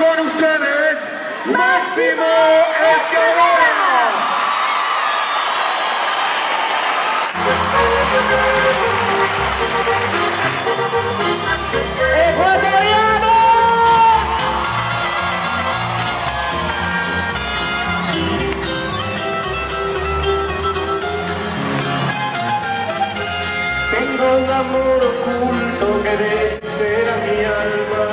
con ustedes, Máximo Escalera. Tengo un amor oculto que desespera mi alma.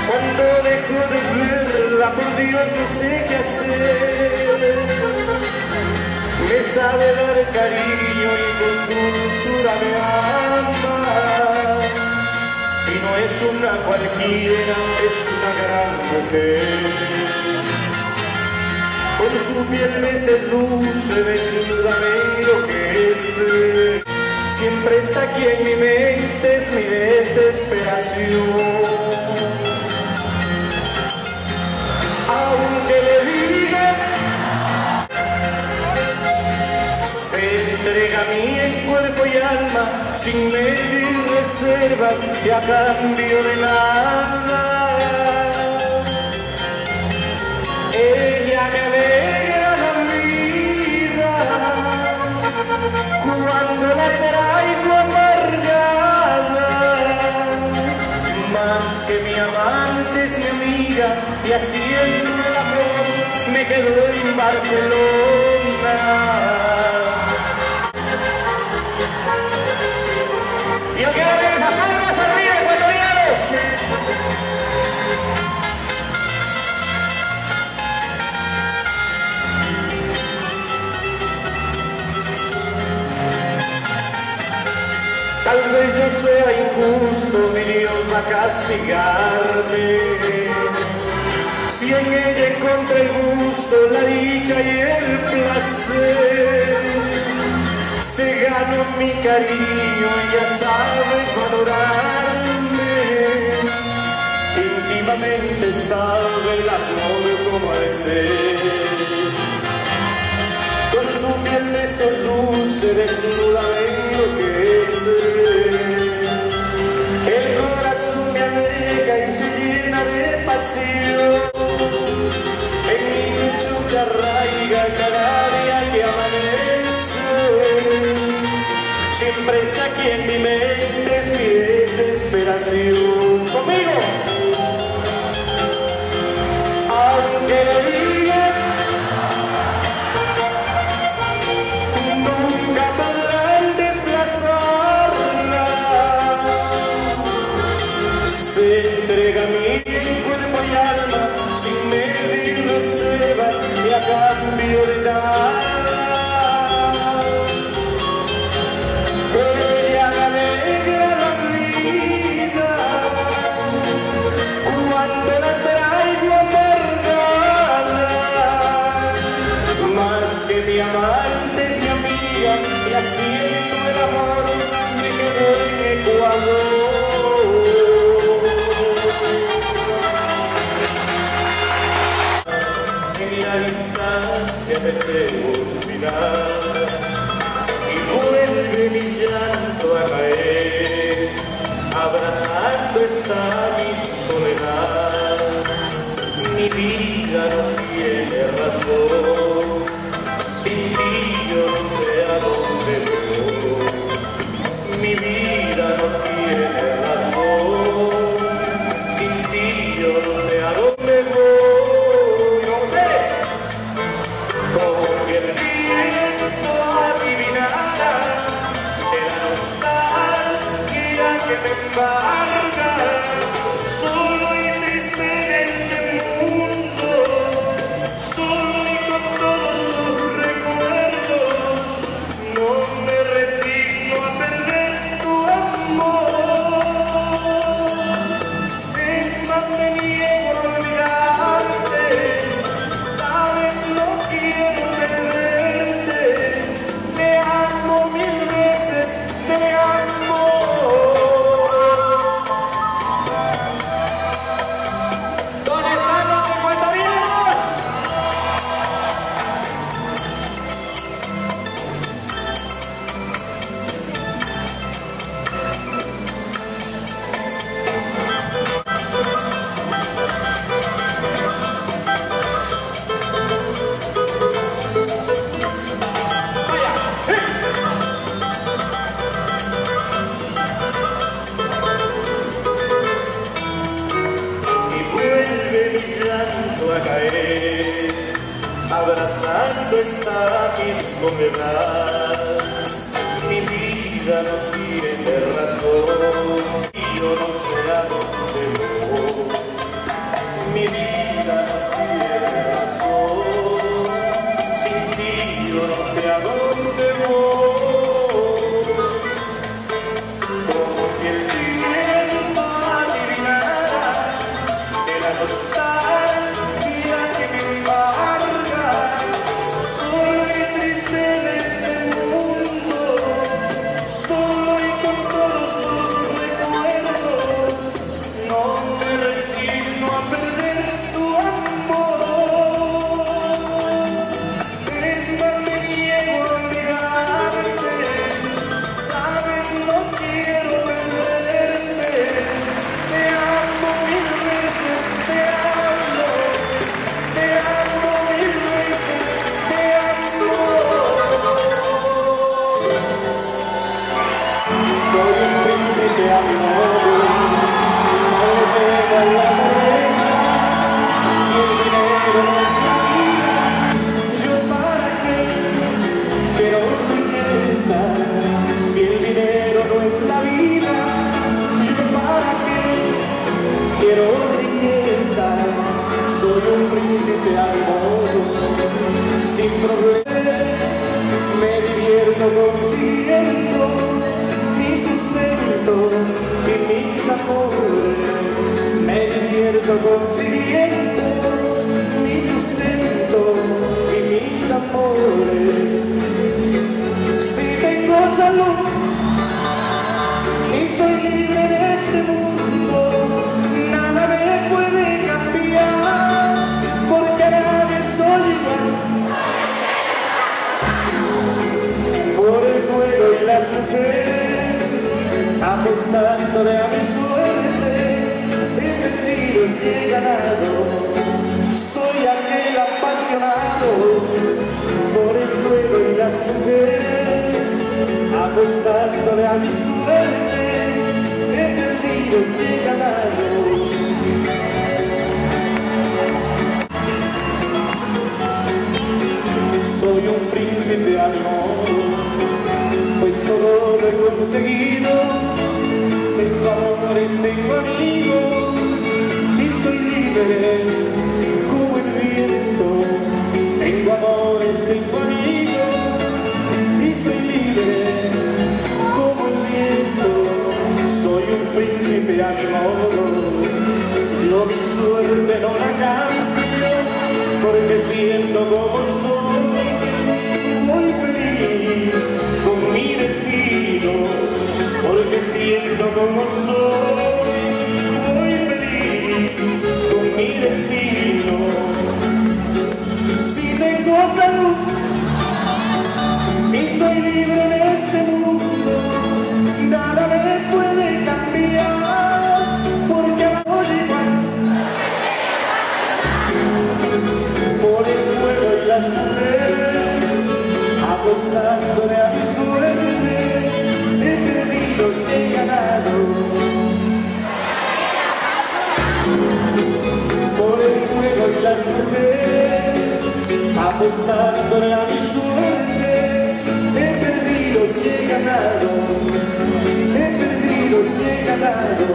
Cuando dejo de verla, por Dios no sé qué hacer. Me sabe dar cariño y con dulzura me ama. Y no es una cualquiera, es una gran mujer. Con su piel me seduce, desnuda me enloquece. Siempre está aquí en mi mente, es mi desesperación. Aunque le diga, se entrega a mí en cuerpo y alma, sin medir reservas y a cambio de nada. Ella me alegra la vida cuando la traigo amargada. Más que mi amante es mi amiga y haciendo el amor me quedo en Barcelona. Yo quiero ver esas palmas arriba, ecuatorianos. Tal vez yo sea injusto, mi Dios va a castigarme. Si en ella encontré el gusto, la dicha y el placer, se ganó mi cariño, ella sabe valorarme. Íntimamente sabe el amor como ha de ser. Con su piel me seduce, desnuda me enloquece. El corazón me alegra y se llena de pasión. En mi pecho se arraiga cada día que amanece. Siempre está aquí en mi mente, es mi desesperación. ¡Conmigo! Aunque le diga, nunca podrán desplazarla. Se entrega a mí en cuerpo y alma, sin medir reserva y a cambio de nada. Ella me alegra la vida cuando la traigo amargada. Más que mi amante es mi amiga y haciendo el amor me quedo en Ecuador. En la distancia me sé olvidar y vuelve mi llanto a caer. Abrazando está mi soledad, mi vida no tiene razón. Sin ti yo no sé a dónde voy. Mi vida no tiene razón. Sin ti yo no sé a dónde voy. No sé. Como si el viento adivinara de la nostalgia que me embarga. Solo y triste en este mundo, solo y con todos los recuerdos, no me resigno a perder tu amor. Es más, me niego a olvidarte, sabes, no quiero perderte. Te amo mil veces, te amo. a caer, abrazando esta mi soledad. Mi vida no tiene razón y yo no sé a dónde voy. Mi vida no tiene razón, sin ti yo no sé a dónde voy. Como si el tiempo adivinara de la nostalgia que me embarga. Soy triste en este mundo, solo y con todos los recuerdos. No me resigno a perder tu amor. Es más, me niego a olvidarte. Sabes, no quiero perderte. Te amo mil veces, te amo. Te amo mil veces, te amo. Soy un príncipe a mi modo, no me da la cabeza. Si el dinero no es la vida, ¿yo para qué quiero riqueza? Si el dinero no es la vida, ¿yo para qué quiero riqueza? Soy un príncipe a mi modo, sin problemas, me divierto consiguiendo mi sustento y mis amores. Me divierto consiguiendo mi sustento y mis amores. Si tengo salud y soy libre en este mundo, nada me puede cambiar, porque a nadie soy igual. Por el juego y las mujeres, apostándole a mi suerte, he perdido y he ganado. Soy aquel apasionado por el juego y las mujeres, apostándole a mi suerte, he perdido y he ganado. Soy un príncipe a mi modo, pues todo lo he conseguido. Tengo amores, tengo amigos y soy libre como el viento. Tengo amores, tengo amigos y soy libre como el viento. Soy un príncipe a mi modo, yo mi suerte no la cambio, porque siendo como soy, muy feliz con mi destino. Porque siendo como soy, muy feliz con mi destino. Si tengo salud y soy libre en este mundo, nada me puede cambiar, porque la soy igual. Por el juego y las mujeres, apostándole a mi suerte, he perdido y he ganado. Por el juego y las mujeres, apostándole a mi suerte, he perdido y he ganado. He perdido y he ganado.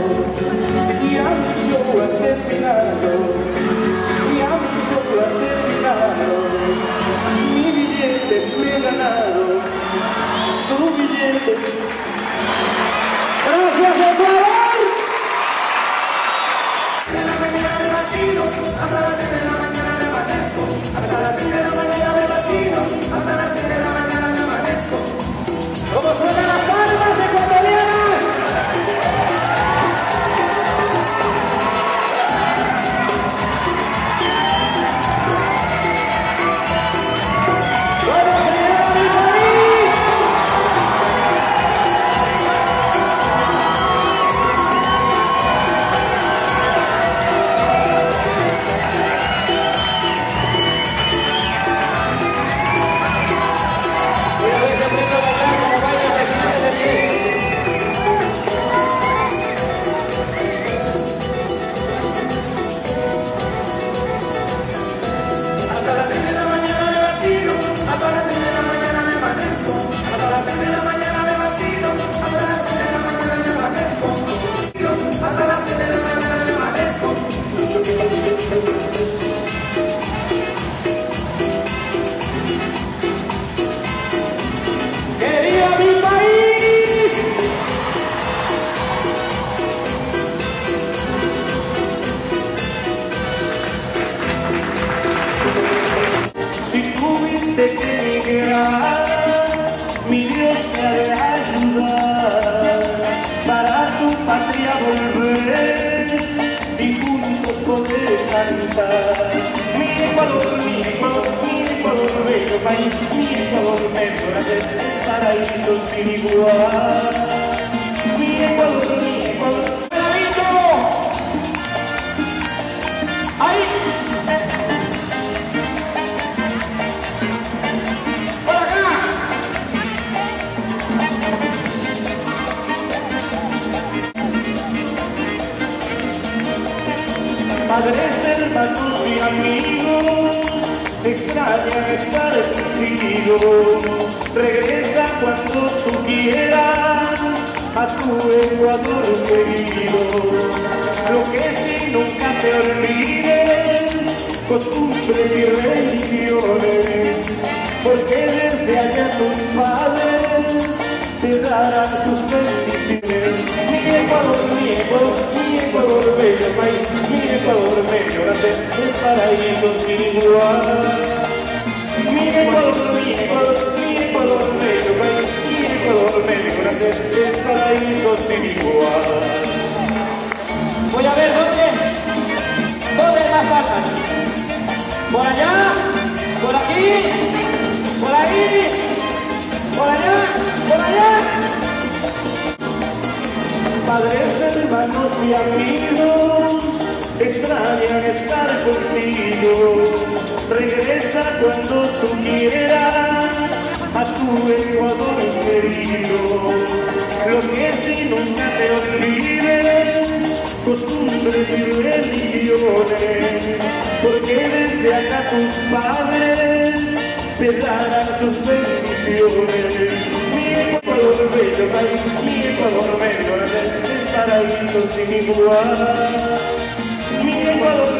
Ya mi show ha terminado. Ya mi show ha terminado. Mi billete me he ganado. Su billete. ¡Gracias, Ecuador! De la mañana me vacilo, hasta las 7 de la mañana me amanezco. Hasta las 7 de la mañana me vacilo, hasta las 7 de la mañana me amanezco. ¿Cómo suenan las palmas ecuatorianas? de que emigrar, mi Dios te ha de ayudar para tu patria volver y juntos poder cantar. Mi Ecuador, bello país, mi Ecuador, medio grande, paraíso sin igual. Mi Ecuador, ¡pegadito! ¡Ahí! ¡Por acá! Padres, hermanos y amigos extrañan estar contigo. Regresa cuando tú quieras a tu Ecuador querido. Lo que si nunca te olvides, costumbres y religiones, porque desde allá tus padres te darán sus bendiciones. Mi Ecuador, bello país, mi Ecuador, medio grande, es paraíso sin igual. Mi Ecuador, bello país, mi Ecuador, medio grande, es paraíso sin igual. Voy a ver dónde las patas. Por allá, por aquí, por ahí, por allá, por allá. Padres, hermanos y amigos extrañan estar contigo. Regresa cuando tú quieras a tu Ecuador querido. Lo que si nunca te olvides, costumbres y religiones, porque desde acá tus padres te darán sus bendiciones. Mi Ecuador, bello país, mi Ecuador, medio grande, es paraíso sin igual. Mi Ecuador,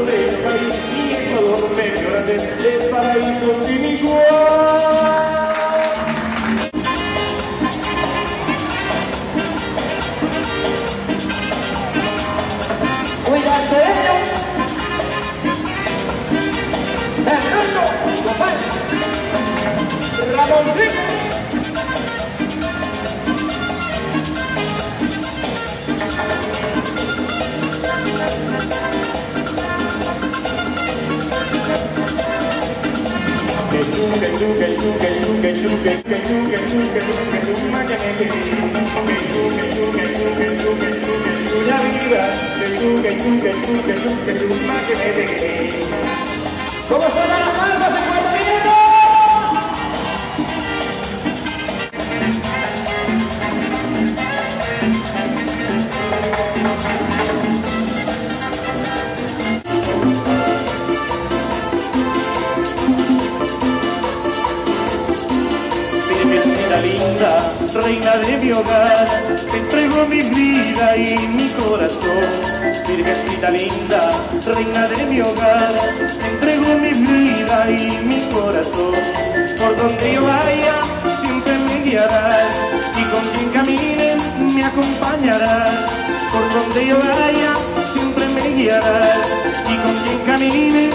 bello país, mi Ecuador, medio grande, es paraíso sin igual. Cuídate, Fernando, compadre, Ramoncito. ¿Cómo suenan las palmas en Puerto Rico? Linda, reina de mi hogar, te entrego mi vida y mi corazón. Virgencita linda, reina de mi hogar, te entrego mi vida y mi corazón. Por donde yo vaya, siempre me guiarás, y con quien camine, me acompañarás. Por donde yo vaya, siempre me guiarás, y con quien camine,